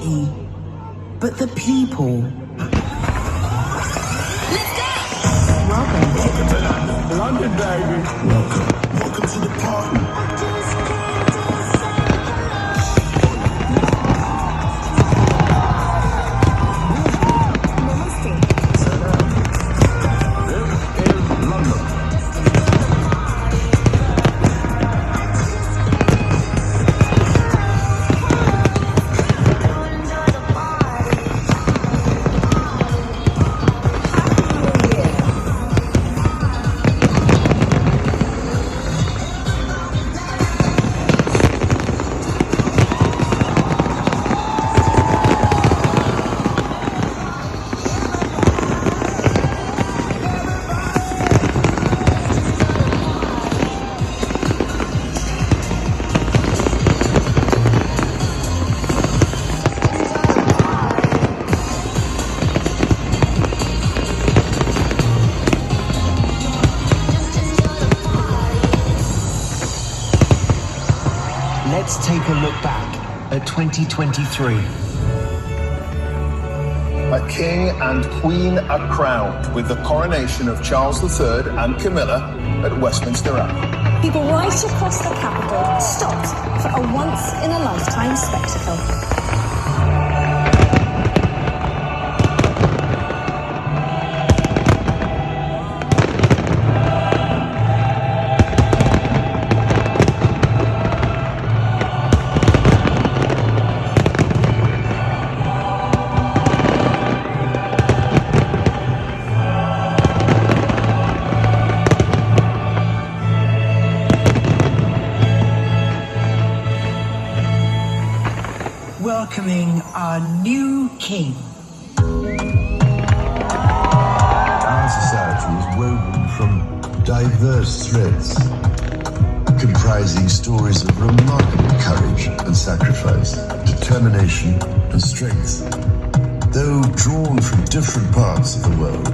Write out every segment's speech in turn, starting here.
city, but the people. Welcome to London. London, baby. Welcome to the party. Let's take a look back at 2023. A king and queen are crowned with the coronation of Charles III and Camilla at Westminster Abbey. People right across the capital stopped for a once-in-a-lifetime spectacle. Welcoming our new king. Our society is woven from diverse threads, comprising stories of remarkable courage and sacrifice, determination and strength. Though drawn from different parts of the world,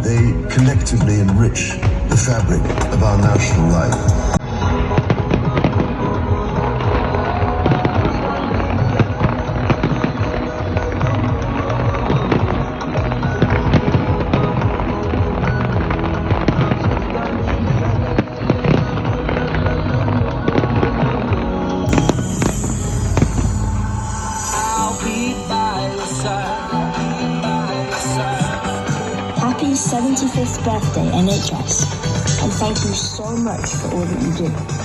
they collectively enrich the fabric of our national life. Happy 75th birthday, NHS, and thank you so much for all that you do.